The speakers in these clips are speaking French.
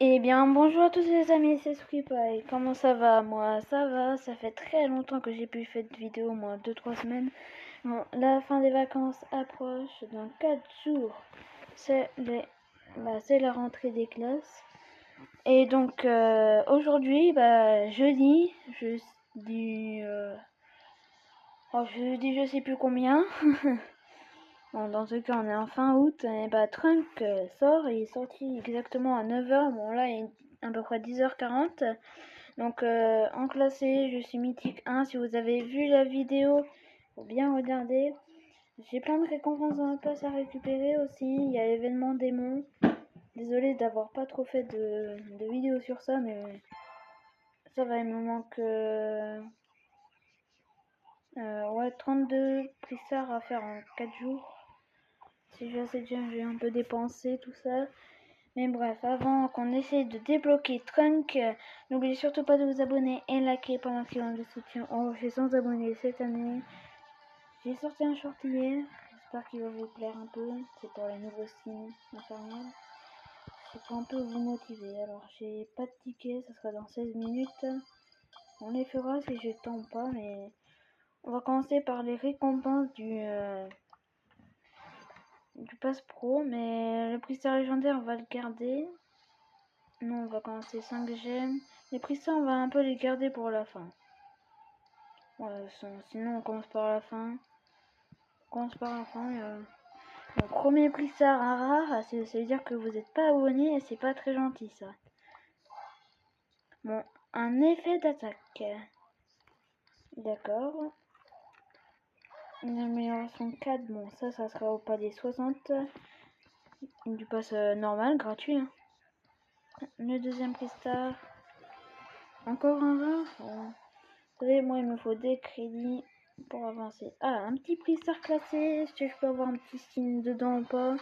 Eh bien, bonjour à tous les amis, c'est Squeepie. Comment ça va? Moi, ça va. Ça fait très longtemps que j'ai pu faire de vidéo, moi, 2-3 semaines. Bon, la fin des vacances approche. Dans 4 jours, c'est la rentrée des classes. Et donc, aujourd'hui, jeudi, jeudi, je sais plus combien. Bon, dans ce cas, on est en fin août. Et Trunk sort. Il est sorti exactement à 9h. Bon, là, il est à peu près 10h40. Donc, en classé, je suis mythique 1. Si vous avez vu la vidéo, faut bien regarder. J'ai plein de récompenses dans la place à récupérer aussi. Il y a l'événement démon. Désolée d'avoir pas trop fait de vidéos sur ça, mais ça va, il me manque 32 prissards à faire en 4 jours. Si j'ai assez de gens, j'ai un peu dépensé tout ça. Mais bref, avant qu'on essaye de débloquer Trunk, n'oubliez surtout pas de vous abonner et liker pour maximum de soutien. Oh, j'ai 100 abonnés cette année. J'ai sorti un short hier. J'espère qu'il va vous plaire un peu. C'est pour les nouveaux skins infernales. C'est pour un peu vous motiver. Alors, j'ai pas de tickets, ça sera dans 16 minutes. On les fera si j'ai le temps ou pas, mais on va commencer par les récompenses du pass pro. Mais le prix légendaire, on va le garder. Non, on va commencer 5 gemmes. Les prix on va un peu les garder pour la fin. Ouais, sinon, on commence par la fin. Le premier prix un rare, ça veut dire que vous n'êtes pas abonné et c'est pas très gentil ça. Bon, un effet d'attaque. D'accord. Une amélioration 4, bon, ça sera au palier 60. Du pass normal, gratuit. Hein. Le deuxième prix star. Encore un rare. Bon. Vous savez, moi, il me faut des crédits pour avancer. Ah, un petit prix star classé. Est-ce que je peux avoir un petit skin dedans ou pas?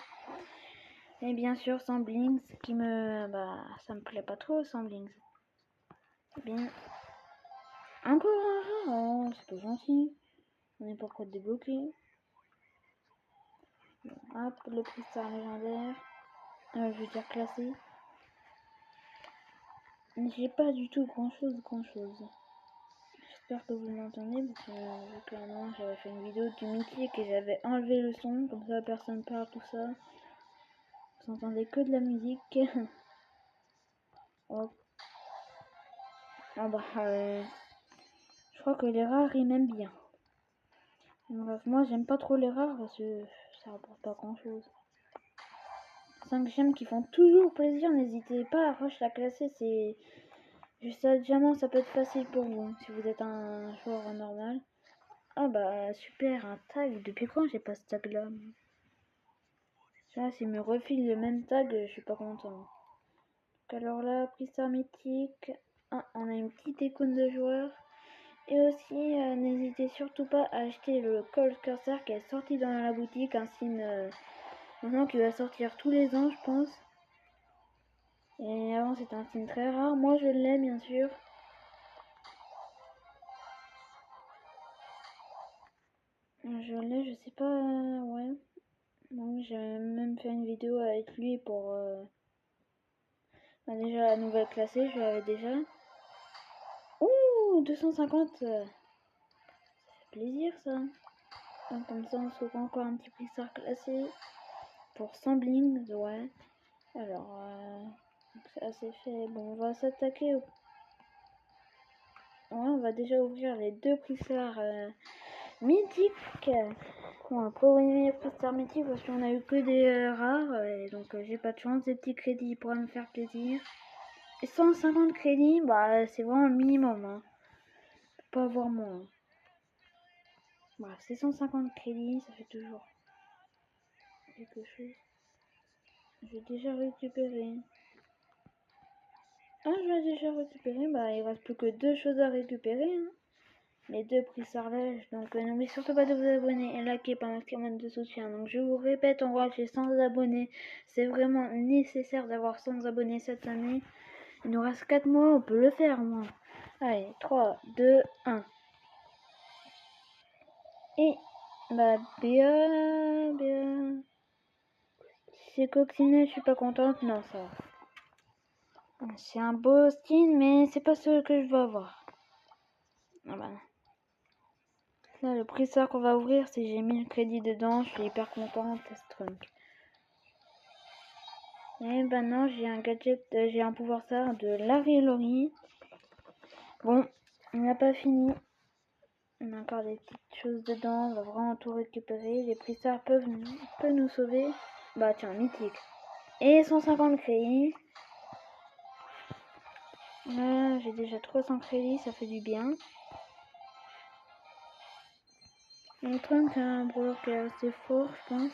Et bien sûr, sans blinks, qui me... ça me plaît pas trop, sans blinks. Bien. Encore un rare. Oh, c'est pas gentil. On n'est pas prêt de débloquer. Bon, hop, le prix star légendaire. Je veux dire classé. Mais j'ai pas du tout grand chose. J'espère que vous m'entendez parce que clairement j'avais fait une vidéo du mythique et j'avais enlevé le son, comme ça personne parle, tout ça. Vous entendez que de la musique. Oh. Ah je crois que les rares ils m'aiment bien. Bref, moi j'aime pas trop les rares parce que ça rapporte pas grand chose. 5 gemmes qui font toujours plaisir, n'hésitez pas à rush la classer, c'est juste ça, diamant, ça peut être facile pour vous si vous êtes un joueur normal. Ah super, un tag, depuis quand j'ai pas ce tag là? Tu vois, s'il me refile le même tag, je suis pas content. Donc alors là, prix star mythique, on a une petite icône de joueur. Et aussi, n'hésitez surtout pas à acheter le Cold Cursor qui est sorti dans la boutique, un skin maintenant qui va sortir tous les ans, je pense. Et avant, c'était un skin très rare. Moi, je l'ai, bien sûr. Je l'ai, je sais pas, ouais. Donc, j'ai même fait une vidéo avec lui pour... déjà, la nouvelle classée, je l'avais déjà. Ouh, 250, ça fait plaisir, ça. Donc, comme ça, on se trouve encore un petit prix star classé. Pour 100 blings, ouais. Alors, ça c'est fait. Bon, on va s'attaquer au... Ouais, on va déjà ouvrir les deux prix stars mythiques. Bon, après, ouvrir les prix stars mythiques parce qu'on a eu que des rares. Et donc, j'ai pas de chance. Des petits crédits pour me faire plaisir. Et 150 crédits, c'est vraiment le minimum. Hein. Je peux pas avoir moins. Bref, c'est 150 crédits, ça fait toujours quelque chose. J'ai déjà récupéré. Ah, je l'ai déjà récupéré. Il reste plus que 2 choses à récupérer. Hein. Les 2 prix sarlèges. Donc, n'oubliez surtout pas de vous abonner et liker par maximum de soutien. Donc, je vous répète, on va les 100 abonnés. C'est vraiment nécessaire d'avoir 100 abonnés cette année. Il nous reste 4 mois, on peut le faire, moi. Allez, 3, 2, 1. Et, BA. Si c'est cocciné, je suis pas contente. Non, ça va. C'est un beau skin, mais c'est pas ce que je veux avoir. Ah bah. Là, le prix ça qu'on va ouvrir, si j'ai mis le crédit dedans, je suis hyper content, test trunk. Et ben non, j'ai un gadget, j'ai un pouvoir star de Larry Lori. Bon, on n'a pas fini. On a encore des petites choses dedans, on va vraiment tout récupérer. Les prix stars peuvent nous sauver. Bah tiens, mythique. Et 150 crédits. Là, j'ai déjà 300 crédits, ça fait du bien. Mon trunk a un brawler qui est assez fort, je pense.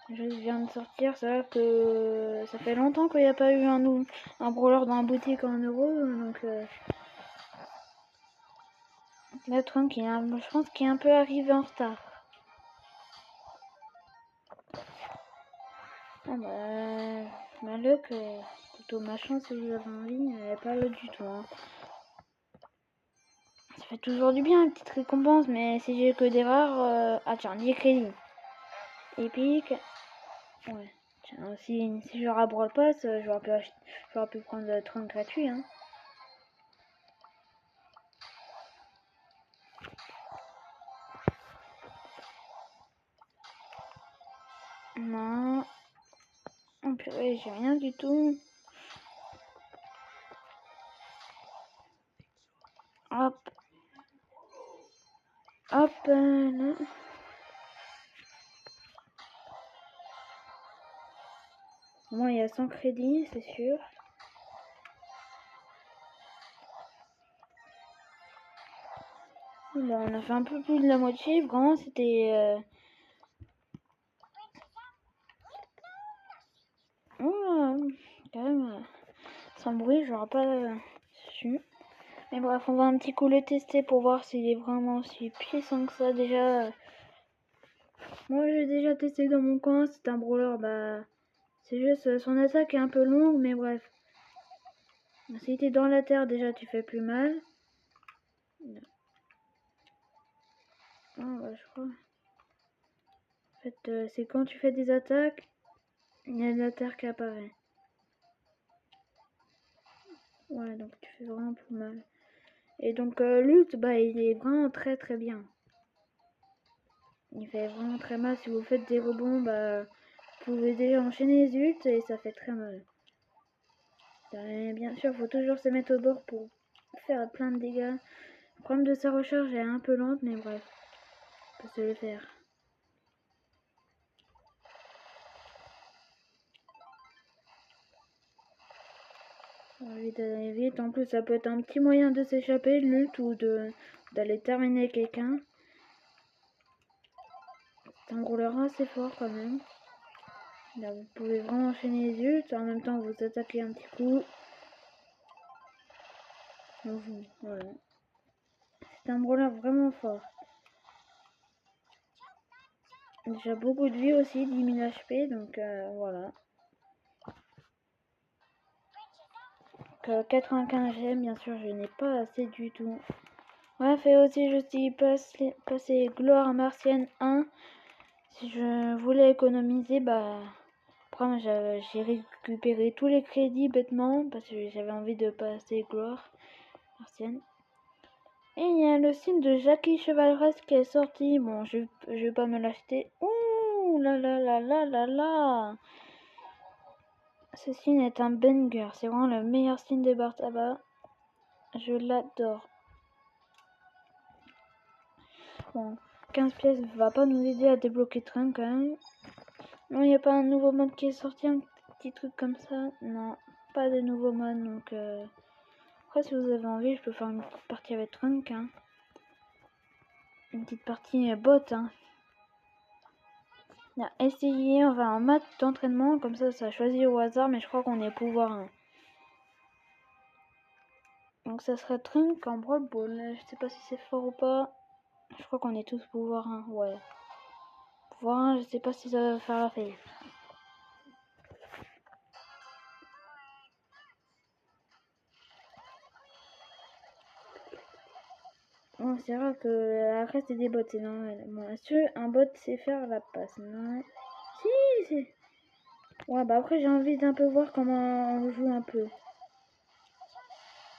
Je viens de sortir, c'est vrai que ça fait longtemps qu'il n'y a pas eu un brawler dans la boutique en euros, donc le trunk, je pense qu'il est un peu arrivé en retard. Ah bah, ma luck, plutôt ma chance si vous avez envie, elle est pas là du tout. Hein. Ça fait toujours du bien, une petite récompense, mais si j'ai que des rares... Ah tiens, 10 crédits. Épique. Ouais. Tiens, si j'aurais à Brawl Pass, j'aurais pu prendre le trunk gratuit. Hein. Non. Oh purée, j'ai rien du tout. Hop. Hop, là. Bon, il y a 100 crédits, c'est sûr. Là, on a fait un peu plus de la moitié. Vraiment, c'était... Oh, quand même, sans bruit, j'aurais pas su. Mais bref, on va un petit coup le tester pour voir s'il est vraiment si puissant que ça. Déjà, moi j'ai déjà testé dans mon coin, c'est un brawler, bah... C'est juste, son attaque est un peu longue, mais bref. Si t'es dans la terre, déjà tu fais plus mal. Ah bah je crois. En fait, c'est quand tu fais des attaques, il y a de la terre qui apparaît. Ouais, donc tu fais vraiment plus mal. Et donc l'ult, bah il est vraiment très très bien. Il fait vraiment très mal. Si vous faites des rebonds, bah vous pouvez déjà enchaîner les ults et ça fait très mal. Bien sûr, faut toujours se mettre au bord pour faire plein de dégâts. Le problème de sa recharge est un peu lente, mais bref, on peut se le faire. Vite, aller vite. En plus, ça peut être un petit moyen de s'échapper de l'ult ou d'aller terminer quelqu'un. C'est un rouleur assez fort quand même. Là, vous pouvez vraiment enchaîner les ults. En même temps, vous attaquez un petit coup. Voilà. C'est un brawler vraiment fort. Déjà beaucoup de vie aussi, 10 000 HP, donc voilà. 95 gemmes, bien sûr, je n'ai pas assez du tout. Bref, et aussi je suis passé gloire martienne 1. Si je voulais économiser, bah... Après, j'ai récupéré tous les crédits bêtement, parce que j'avais envie de passer gloire martienne. Et il y a le signe de Jackie Chevaleresque qui est sorti. Bon, je vais pas me l'acheter. Ouh là là là là là là. Ce signe est un banger. C'est vraiment le meilleur signe de bar tabac. Je l'adore. Bon, 15 pièces va pas nous aider à débloquer train quand même. Non, il n'y a pas un nouveau mode qui est sorti, un petit truc comme ça. Non, pas de nouveau mode. Donc, après, si vous avez envie, je peux faire une petite partie avec Trunk. Hein. Une petite partie bot. Hein. Essayer, on va en maths d'entraînement. Comme ça choisit au hasard. Mais je crois qu'on est pouvoir 1. Donc, ça serait Trunk en Brawl Ball. Je sais pas si c'est fort ou pas. Je crois qu'on est tous pouvoir 1. Ouais. Pouvoir 1, je sais pas si ça va faire l'affaire. Bon, c'est vrai que après c'est des bots, c'est normal. Bon, un bot sait faire la passe, non? Si, c'est... Ouais, bah après j'ai envie d'un peu voir comment on joue un peu.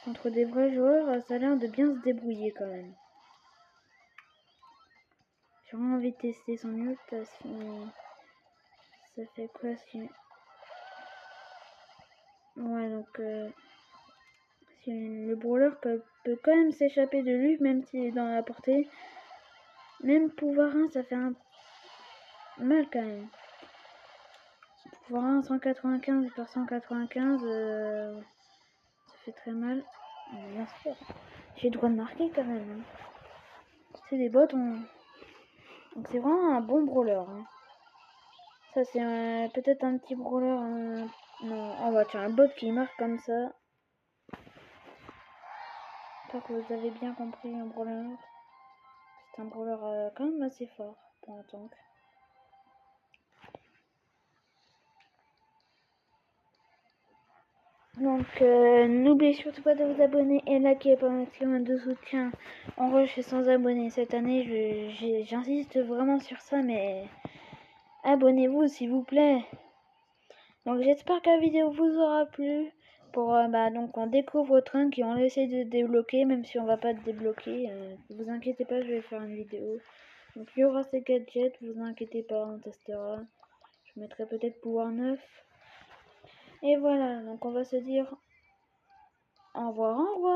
Contre des vrais joueurs, ça a l'air de bien se débrouiller quand même. J'ai vraiment envie de tester son ult. Ça fait quoi si... Ouais, donc... le brawler peut quand même s'échapper de lui, même s'il est dans la portée. Même pouvoir 1, ça fait un mal quand même. Pouvoir 1, 195 par 195, ça fait très mal. Bien sûr. J'ai le droit de marquer quand même. C'est des bots, donc c'est vraiment un bon brawler. Hein. Ça c'est peut-être un petit brawler. Non, oh bah tiens, un bot qui marque comme ça. J'espère que vous avez bien compris un brawler. C'est un brawler quand même assez fort pour un tank. Donc n'oubliez surtout pas de vous abonner et liker pour un maximum de soutien. En gros je suis sans abonnés cette année, j'insiste vraiment sur ça, mais abonnez-vous s'il vous plaît. Donc j'espère que la vidéo vous aura plu. Donc on découvre Trunk et on essaie de débloquer, même si on va pas débloquer. Ne vous inquiétez pas, je vais faire une vidéo. Donc il y aura ces gadgets, vous inquiétez pas, on testera. Je mettrai peut-être pouvoir 9. Et voilà, donc on va se dire au revoir, au revoir.